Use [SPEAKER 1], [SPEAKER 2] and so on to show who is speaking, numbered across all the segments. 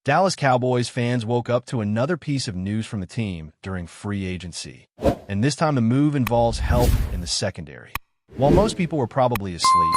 [SPEAKER 1] Dallas Cowboys fans woke up to another piece of news from the team during free agency, and this time the move involves help in the secondary. While most people were probably asleep,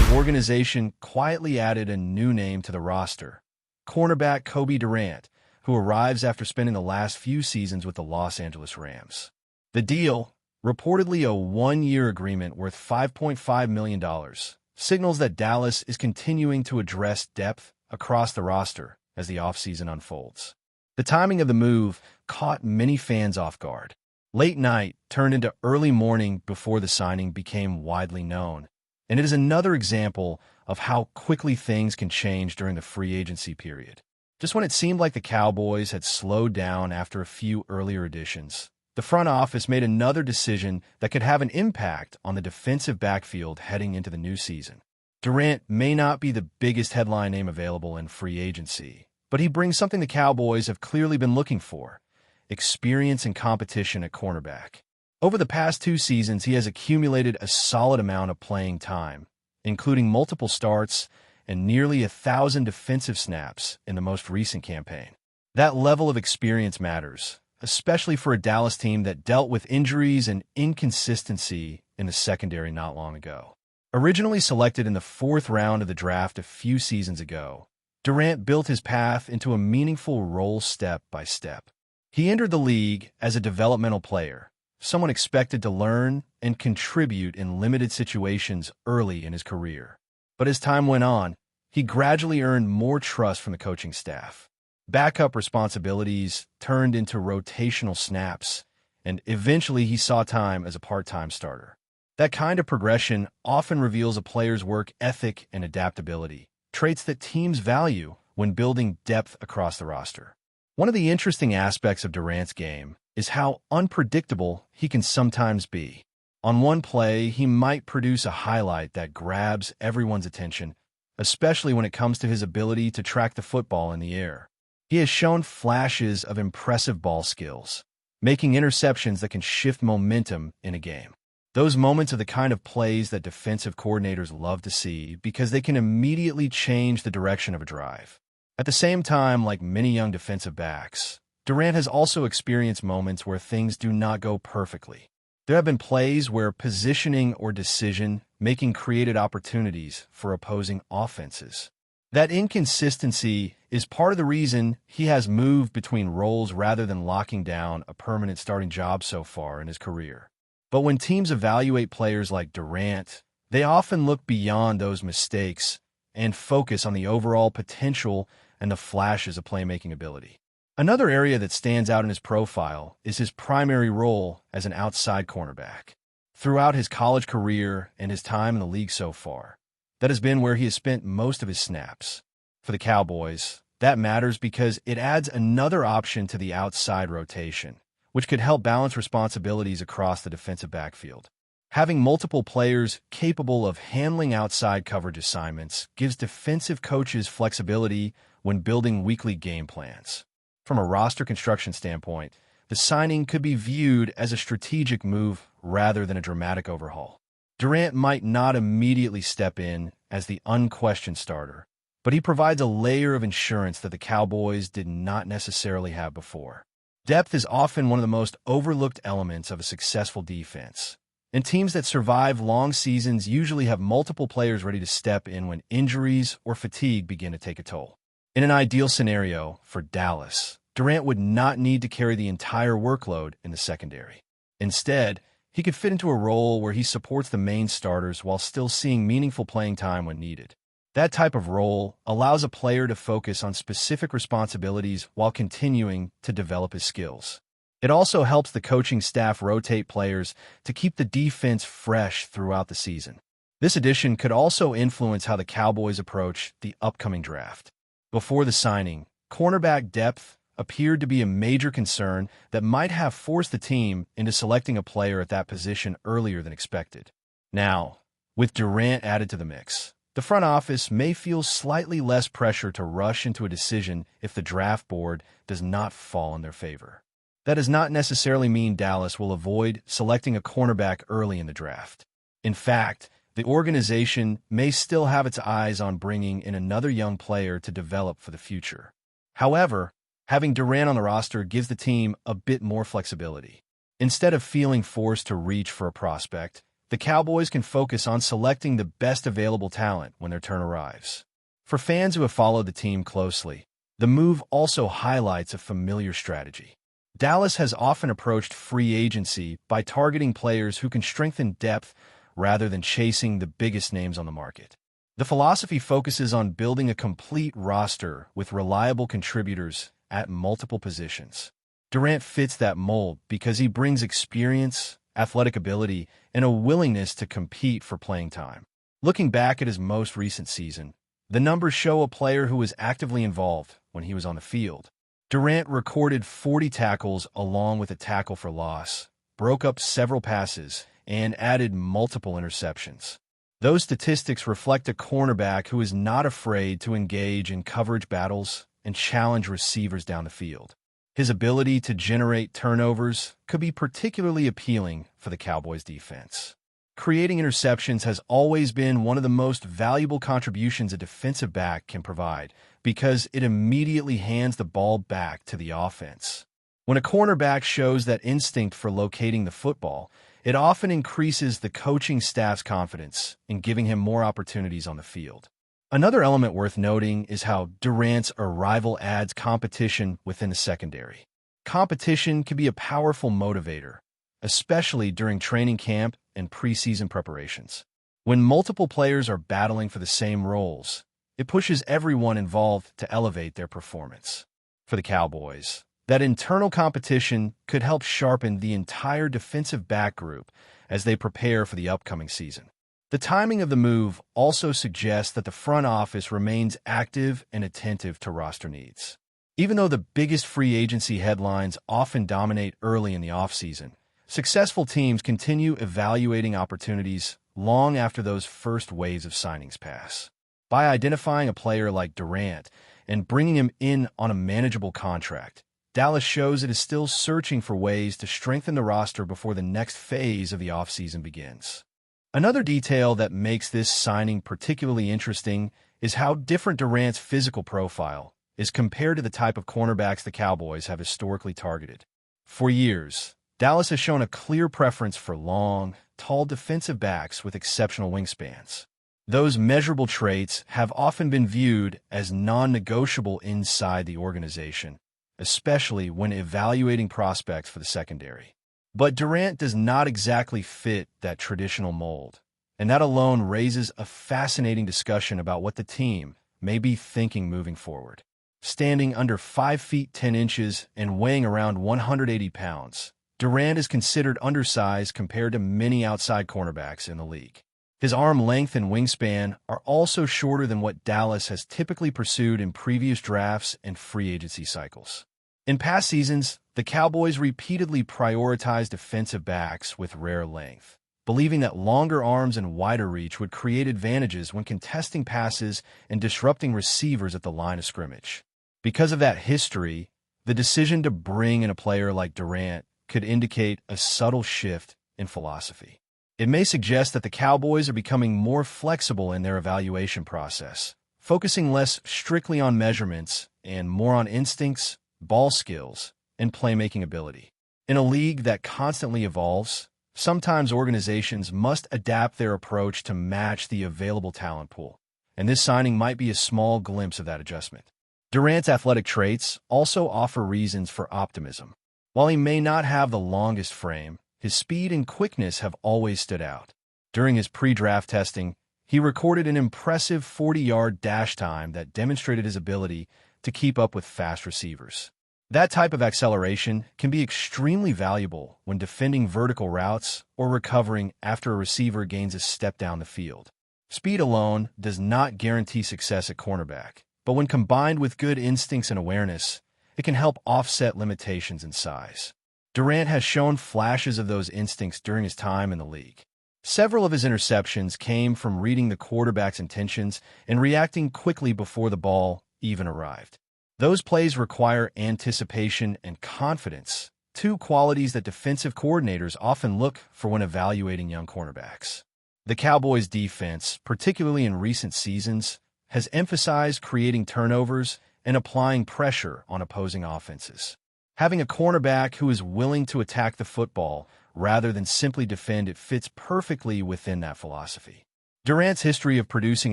[SPEAKER 1] the organization quietly added a new name to the roster, cornerback Durant, who arrives after spending the last few seasons with the Los Angeles Rams. The deal, reportedly a one-year agreement worth $5.5 million, signals that Dallas is continuing to address depth across the roster as the offseason unfolds. The timing of the move caught many fans off guard. Late night turned into early morning before the signing became widely known, and it is another example of how quickly things can change during the free agency period. Just when it seemed like the Cowboys had slowed down after a few earlier additions, the front office made another decision that could have an impact on the defensive backfield heading into the new season. Durant may not be the biggest headline name available in free agency, but he brings something the Cowboys have clearly been looking for: experience and competition at cornerback. Over the past 2 seasons, he has accumulated a solid amount of playing time, including multiple starts and nearly 1,000 defensive snaps in the most recent campaign. That level of experience matters, especially for a Dallas team that dealt with injuries and inconsistency in the secondary not long ago. Originally selected in the 4th round of the draft a few seasons ago, Durant built his path into a meaningful role step by step. He entered the league as a developmental player, someone expected to learn and contribute in limited situations early in his career. But as time went on, he gradually earned more trust from the coaching staff. Backup responsibilities turned into rotational snaps, and eventually he saw time as a part-time starter. That kind of progression often reveals a player's work ethic and adaptability, traits that teams value when building depth across the roster. One of the interesting aspects of Durant's game is how unpredictable he can sometimes be. On one play, he might produce a highlight that grabs everyone's attention, especially when it comes to his ability to track the football in the air. He has shown flashes of impressive ball skills, making interceptions that can shift momentum in a game. Those moments are the kind of plays that defensive coordinators love to see because they can immediately change the direction of a drive. At the same time, like many young defensive backs, Durant has also experienced moments where things do not go perfectly. There have been plays where positioning or decision-making created opportunities for opposing offenses. That inconsistency is part of the reason he has moved between roles rather than locking down a permanent starting job so far in his career. But when teams evaluate players like Durant, they often look beyond those mistakes and focus on the overall potential and the flashes of playmaking ability. Another area that stands out in his profile is his primary role as an outside cornerback. Throughout his college career and his time in the league so far, that has been where he has spent most of his snaps. For the Cowboys, that matters because it adds another option to the outside rotation, which could help balance responsibilities across the defensive backfield. Having multiple players capable of handling outside coverage assignments gives defensive coaches flexibility when building weekly game plans. From a roster construction standpoint, the signing could be viewed as a strategic move rather than a dramatic overhaul. Durant might not immediately step in as the unquestioned starter, but he provides a layer of insurance that the Cowboys did not necessarily have before. Depth is often one of the most overlooked elements of a successful defense, and teams that survive long seasons usually have multiple players ready to step in when injuries or fatigue begin to take a toll. In an ideal scenario for Dallas, Durant would not need to carry the entire workload in the secondary. Instead, he could fit into a role where he supports the main starters while still seeing meaningful playing time when needed. That type of role allows a player to focus on specific responsibilities while continuing to develop his skills. It also helps the coaching staff rotate players to keep the defense fresh throughout the season. This addition could also influence how the Cowboys approach the upcoming draft. Before the signing, cornerback depth appeared to be a major concern that might have forced the team into selecting a player at that position earlier than expected. Now, with Durant added to the mix, the front office may feel slightly less pressure to rush into a decision if the draft board does not fall in their favor. That does not necessarily mean Dallas will avoid selecting a cornerback early in the draft. In fact, the organization may still have its eyes on bringing in another young player to develop for the future. However, having Durant on the roster gives the team a bit more flexibility. Instead of feeling forced to reach for a prospect, the Cowboys can focus on selecting the best available talent when their turn arrives. For fans who have followed the team closely, the move also highlights a familiar strategy. Dallas has often approached free agency by targeting players who can strengthen depth rather than chasing the biggest names on the market. The philosophy focuses on building a complete roster with reliable contributors at multiple positions. Durant fits that mold because he brings experience, athletic ability, and a willingness to compete for playing time. Looking back at his most recent season, the numbers show a player who was actively involved when he was on the field. Durant recorded 40 tackles along with a tackle for loss, broke up several passes, and added multiple interceptions. Those statistics reflect a cornerback who is not afraid to engage in coverage battles and challenge receivers down the field. His ability to generate turnovers could be particularly appealing for the Cowboys defense. Creating interceptions has always been one of the most valuable contributions a defensive back can provide because it immediately hands the ball back to the offense. When a cornerback shows that instinct for locating the football, it often increases the coaching staff's confidence in giving him more opportunities on the field. Another element worth noting is how Durant's arrival adds competition within the secondary. Competition can be a powerful motivator, especially during training camp and preseason preparations. When multiple players are battling for the same roles, it pushes everyone involved to elevate their performance. For the Cowboys, that internal competition could help sharpen the entire defensive back group as they prepare for the upcoming season. The timing of the move also suggests that the front office remains active and attentive to roster needs. Even though the biggest free agency headlines often dominate early in the offseason, successful teams continue evaluating opportunities long after those first waves of signings pass. By identifying a player like Durant and bringing him in on a manageable contract, Dallas shows it is still searching for ways to strengthen the roster before the next phase of the offseason begins. Another detail that makes this signing particularly interesting is how different Durant's physical profile is compared to the type of cornerbacks the Cowboys have historically targeted. For years, Dallas has shown a clear preference for long, tall defensive backs with exceptional wingspans. Those measurable traits have often been viewed as non-negotiable inside the organization, especially when evaluating prospects for the secondary. But Durant does not exactly fit that traditional mold, and that alone raises a fascinating discussion about what the team may be thinking moving forward. Standing under 5 feet 10 inches and weighing around 180 pounds, Durant is considered undersized compared to many outside cornerbacks in the league. His arm length and wingspan are also shorter than what Dallas has typically pursued in previous drafts and free agency cycles. In past seasons, the Cowboys repeatedly prioritized defensive backs with rare length, believing that longer arms and wider reach would create advantages when contesting passes and disrupting receivers at the line of scrimmage. Because of that history, the decision to bring in a player like Durant could indicate a subtle shift in philosophy. It may suggest that the Cowboys are becoming more flexible in their evaluation process, focusing less strictly on measurements and more on instincts, ball skills, and playmaking ability. In a league that constantly evolves, sometimes organizations must adapt their approach to match the available talent pool, and this signing might be a small glimpse of that adjustment. Durant's athletic traits also offer reasons for optimism. While he may not have the longest frame, his speed and quickness have always stood out. During his pre-draft testing, he recorded an impressive 40-yard dash time that demonstrated his ability to keep up with fast receivers. That type of acceleration can be extremely valuable when defending vertical routes or recovering after a receiver gains a step down the field. Speed alone does not guarantee success at cornerback, but when combined with good instincts and awareness, it can help offset limitations in size. Durant has shown flashes of those instincts during his time in the league. Several of his interceptions came from reading the quarterback's intentions and reacting quickly before the ball even arrived. Those plays require anticipation and confidence, two qualities that defensive coordinators often look for when evaluating young cornerbacks. The Cowboys' defense, particularly in recent seasons, has emphasized creating turnovers and applying pressure on opposing offenses. Having a cornerback who is willing to attack the football rather than simply defend it fits perfectly within that philosophy. Durant's history of producing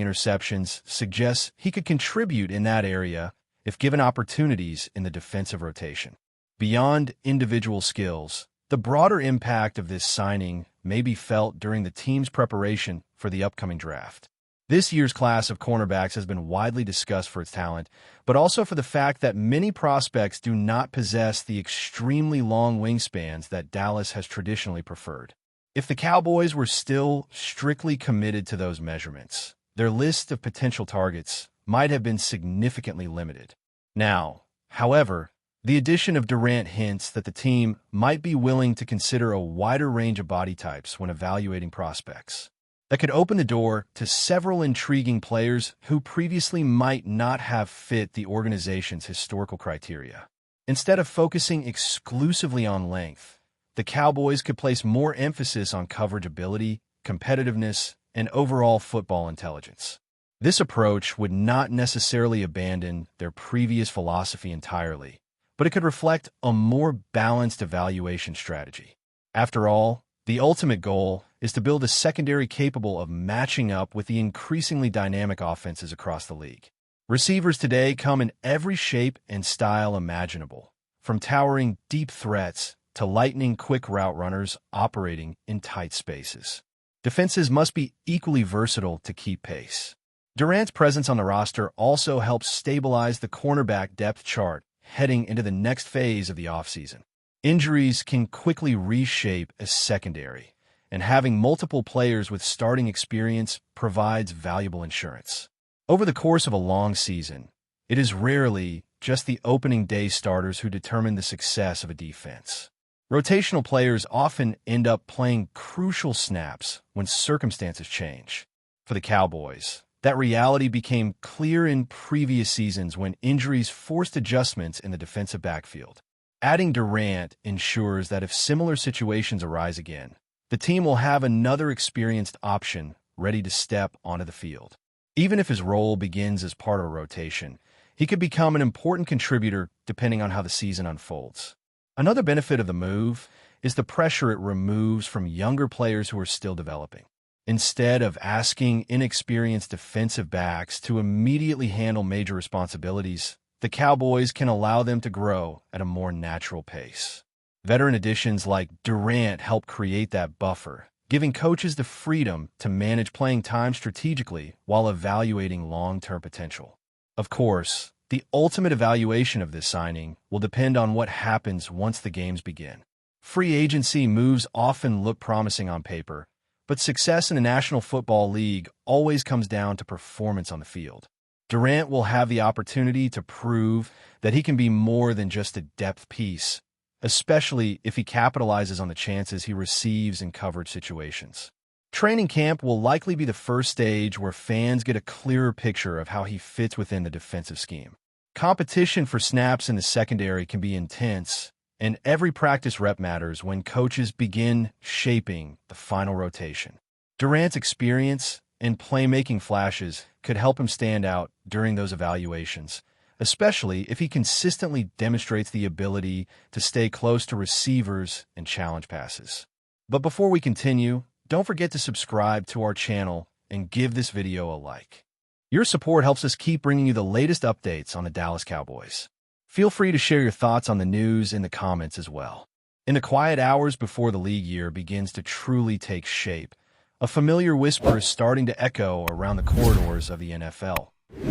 [SPEAKER 1] interceptions suggests he could contribute in that area if given opportunities in the defensive rotation. Beyond individual skills, the broader impact of this signing may be felt during the team's preparation for the upcoming draft. This year's class of cornerbacks has been widely discussed for its talent, but also for the fact that many prospects do not possess the extremely long wingspans that Dallas has traditionally preferred. If the Cowboys were still strictly committed to those measurements, their list of potential targets might have been significantly limited. Now, however, the addition of Durant hints that the team might be willing to consider a wider range of body types when evaluating prospects. That could open the door to several intriguing players who previously might not have fit the organization's historical criteria. Instead of focusing exclusively on length, the Cowboys could place more emphasis on coverage ability, competitiveness, and overall football intelligence. This approach would not necessarily abandon their previous philosophy entirely, but it could reflect a more balanced evaluation strategy. After all, the ultimate goal is to build a secondary capable of matching up with the increasingly dynamic offenses across the league. Receivers today come in every shape and style imaginable, from towering deep threats to lightning-quick route runners operating in tight spaces. Defenses must be equally versatile to keep pace. Durant's presence on the roster also helps stabilize the cornerback depth chart heading into the next phase of the offseason. Injuries can quickly reshape a secondary, and having multiple players with starting experience provides valuable insurance. Over the course of a long season, it is rarely just the opening day starters who determine the success of a defense. Rotational players often end up playing crucial snaps when circumstances change. For the Cowboys, that reality became clear in previous seasons when injuries forced adjustments in the defensive backfield. Adding Durant ensures that if similar situations arise again, the team will have another experienced option ready to step onto the field. Even if his role begins as part of a rotation, he could become an important contributor depending on how the season unfolds. Another benefit of the move is the pressure it removes from younger players who are still developing. Instead of asking inexperienced defensive backs to immediately handle major responsibilities, the Cowboys can allow them to grow at a more natural pace. Veteran additions like Durant help create that buffer, giving coaches the freedom to manage playing time strategically while evaluating long-term potential. Of course, the ultimate evaluation of this signing will depend on what happens once the games begin. Free agency moves often look promising on paper, but success in the National Football League always comes down to performance on the field. Durant will have the opportunity to prove that he can be more than just a depth piece, especially if he capitalizes on the chances he receives in coverage situations. Training camp will likely be the first stage where fans get a clearer picture of how he fits within the defensive scheme. Competition for snaps in the secondary can be intense, and every practice rep matters when coaches begin shaping the final rotation. Durant's experience and playmaking flashes could help him stand out during those evaluations, especially if he consistently demonstrates the ability to stay close to receivers and challenge passes. But before we continue, don't forget to subscribe to our channel and give this video a like. Your support helps us keep bringing you the latest updates on the Dallas Cowboys. Feel free to share your thoughts on the news in the comments as well. In the quiet hours before the league year begins to truly take shape, a familiar whisper is starting to echo around the corridors of the NFL.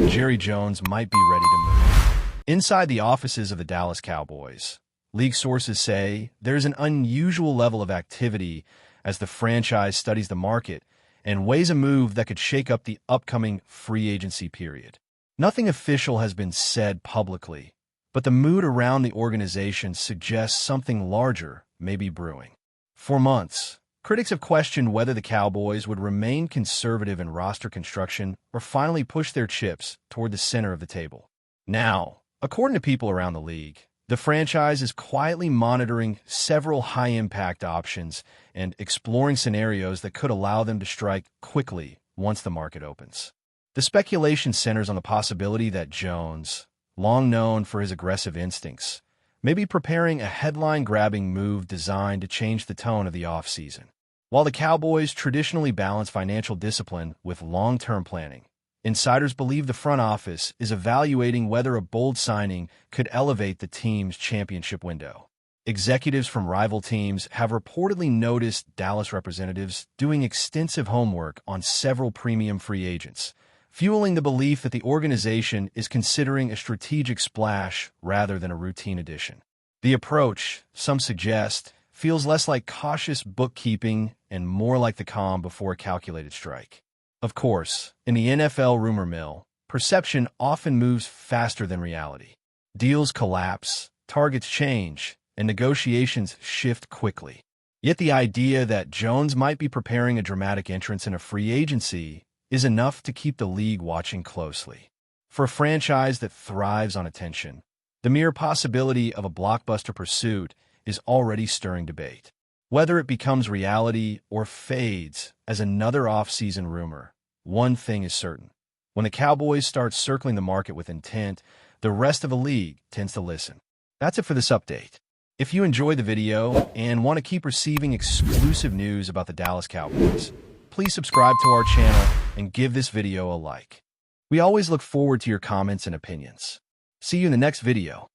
[SPEAKER 1] Jerry Jones might be ready to move. Inside the offices of the Dallas Cowboys, league sources say there's an unusual level of activity as the franchise studies the market and weighs a move that could shake up the upcoming free agency period. Nothing official has been said publicly, but the mood around the organization suggests something larger may be brewing. For months, critics have questioned whether the Cowboys would remain conservative in roster construction or finally push their chips toward the center of the table. Now, according to people around the league, the franchise is quietly monitoring several high-impact options and exploring scenarios that could allow them to strike quickly once the market opens. The speculation centers on the possibility that Jones, long known for his aggressive instincts, may be preparing a headline-grabbing move designed to change the tone of the offseason. While the Cowboys traditionally balance financial discipline with long-term planning, insiders believe the front office is evaluating whether a bold signing could elevate the team's championship window. Executives from rival teams have reportedly noticed Dallas representatives doing extensive homework on several premium free agents, fueling the belief that the organization is considering a strategic splash rather than a routine addition. The approach, some suggest, feels less like cautious bookkeeping and more like the calm before a calculated strike. Of course, in the NFL rumor mill, perception often moves faster than reality. Deals collapse, targets change, and negotiations shift quickly. Yet the idea that Jones might be preparing a dramatic entrance in a free agency is enough to keep the league watching closely. For a franchise that thrives on attention, the mere possibility of a blockbuster pursuit is already stirring debate. Whether it becomes reality or fades as another off-season rumor, one thing is certain. When the Cowboys start circling the market with intent, the rest of the league tends to listen. That's it for this update. If you enjoyed the video and want to keep receiving exclusive news about the Dallas Cowboys, please subscribe to our channel and give this video a like. We always look forward to your comments and opinions. See you in the next video.